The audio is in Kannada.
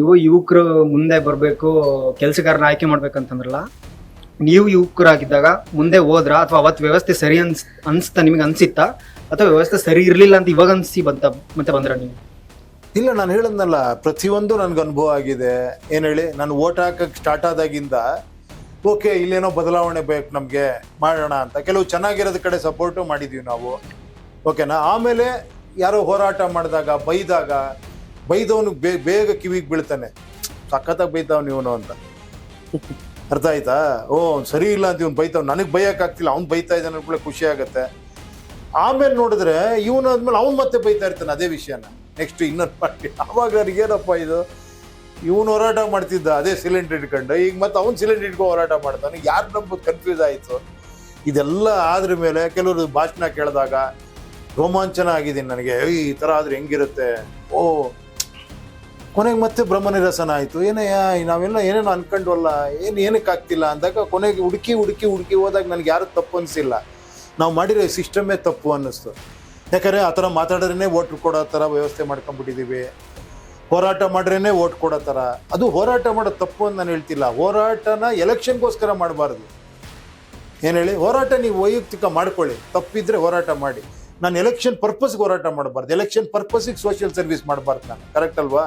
ನೀವು ಯುವಕರು ಮುಂದೆ ಬರಬೇಕು, ಕೆಲಸಗಾರನ ಆಯ್ಕೆ ಮಾಡ್ಬೇಕಂತಂದ್ರಲ್ಲ, ನೀವು ಯುವಕರಾಗಿದ್ದಾಗ ಮುಂದೆ ಹೋದ್ರ ಅಥವಾ ಅವತ್ತು ವ್ಯವಸ್ಥೆ ಸರಿ ಅನ್ಸ್ತಾ ನಿಮಗೆ ಅನ್ಸಿತ್ತಾ, ಅಥವಾ ವ್ಯವಸ್ಥೆ ಸರಿ ಇರ್ಲಿಲ್ಲ ಅಂತ ಇವಾಗ ಅನ್ಸಿ ಮತ್ತೆ ಬಂದ್ರ ನೀವು? ಇಲ್ಲ, ನಾನು ಹೇಳದ್ನಲ್ಲ, ಪ್ರತಿಯೊಂದು ನನ್ಗೆ ಅನುಭವ ಆಗಿದೆ. ಏನು ಹೇಳಿ, ನಾನು ಓಟ್ ಹಾಕಕ್ಕೆ ಸ್ಟಾರ್ಟ್ ಆದಾಗಿಂದ ಓಕೆ ಇಲ್ಲೇನೋ ಬದಲಾವಣೆ ಬೇಕು ನಮಗೆ, ಮಾಡೋಣ ಅಂತ ಕೆಲವು ಚೆನ್ನಾಗಿರೋದ ಕಡೆ ಸಪೋರ್ಟು ಮಾಡಿದ್ವಿ ನಾವು, ಓಕೆನಾ. ಆಮೇಲೆ ಯಾರೋ ಹೋರಾಟ ಮಾಡಿದಾಗ ಬೈದವನು ಬೇಗ ಕಿವಿಗೆ ಬೀಳ್ತಾನೆ, ಸಖತ್ತಾಗಿ ಬೈತಾವ್ ಇವನು ಅಂತ. ಅರ್ಥ ಆಯ್ತಾ? ಓ ಸರಿ ಇಲ್ಲ ಅಂತ ಇವ್ನು ಬೈತಾವ್, ನನಗೆ ಬೈಯಕ್ಕಾಗ್ತಿಲ್ಲ, ಅವ್ನು ಬೈತಾ ಇದ್ದಾನೆ ಕೂಡ ಖುಷಿ ಆಗುತ್ತೆ. ಆಮೇಲೆ ನೋಡಿದ್ರೆ ಇವನು ಆದ್ಮೇಲೆ ಅವ್ನು ಮತ್ತೆ ಬೈತಾ ಇರ್ತಾನೆ ಅದೇ ವಿಷಯನ, ನೆಕ್ಸ್ಟ್ ಇನ್ನೊಂದು ಪಾರ್ಟಿ. ಆವಾಗ ನನಗೇನಪ್ಪ ಇದು, ಇವನು ಹೋರಾಟ ಮಾಡ್ತಿದ್ದ ಅದೇ ಸಿಲಿಂಡರ್ ಇಟ್ಕೊಂಡು, ಈಗ ಮತ್ತೆ ಅವ್ನು ಸಿಲಿಂಡರ್ ಇಟ್ಕೊಂಡು ಹೋರಾಟ ಮಾಡ್ತಾನೆ, ಯಾರು ನಂಬೋದು ಕನ್ಫ್ಯೂಸ್ ಆಯಿತು. ಇದೆಲ್ಲ ಆದ್ರ ಮೇಲೆ ಕೆಲವರು ಭಾಷಣ ಕೇಳಿದಾಗ ರೋಮಾಂಚನ ಆಗಿದ್ದೀನಿ ನನಗೆ, ಈ ಥರ ಆದ್ರೆ ಹೆಂಗಿರುತ್ತೆ. ಓ ಕೊನೆಗೆ ಮತ್ತೆ ಬ್ರಹ್ಮನಿರಸನ ಆಯಿತು. ಏನಯ್ಯ ನಾವೆಲ್ಲ ಏನೇನೋ ಅನ್ಕೊಂಡ್ವಲ್ಲ, ಏನಕ್ಕೆ ಆಗ್ತಿಲ್ಲ ಅಂದಾಗ ಕೊನೆಗೆ ಹುಡುಕಿ ಹೋದಾಗ ನನಗೆ ಯಾರು ತಪ್ಪು ಅನಿಸಿಲ್ಲ, ನಾವು ಮಾಡಿರೋ ಸಿಸ್ಟಮೇ ತಪ್ಪು ಅನ್ನಿಸ್ತು. ಯಾಕಂದರೆ ಆ ಥರ ಮಾತಾಡಿದ್ರೇ ಓಟ್ ಕೊಡೋ ಥರ ವ್ಯವಸ್ಥೆ ಮಾಡ್ಕೊಂಡ್ಬಿಟ್ಟಿದ್ದೀವಿ, ಹೋರಾಟ ಮಾಡ್ರೇ ಓಟ್ ಕೊಡೋ ಥರ. ಅದು ಹೋರಾಟ ಮಾಡೋ ತಪ್ಪು ಅಂತ ನಾನು ಹೇಳ್ತಿಲ್ಲ, ಹೋರಾಟನ ಎಲೆಕ್ಷನ್ಗೋಸ್ಕರ ಮಾಡಬಾರ್ದು. ಏನು ಹೇಳಿ, ಹೋರಾಟ ನೀವು ವೈಯಕ್ತಿಕ ಮಾಡ್ಕೊಳ್ಳಿ, ತಪ್ಪಿದ್ರೆ ಹೋರಾಟ ಮಾಡಿ. ನಾನು ಎಲೆಕ್ಷನ್ ಪರ್ಪಸ್ಗೆ ಹೋರಾಟ ಮಾಡಬಾರ್ದು, ಎಲೆಕ್ಷನ್ ಪರ್ಪಸ್ಸಿಗೆ ಸೋಷಿಯಲ್ ಸರ್ವಿಸ್ ಮಾಡಬಾರ್ದು ನಾನು, ಕರೆಕ್ಟ್ ಅಲ್ವಾ?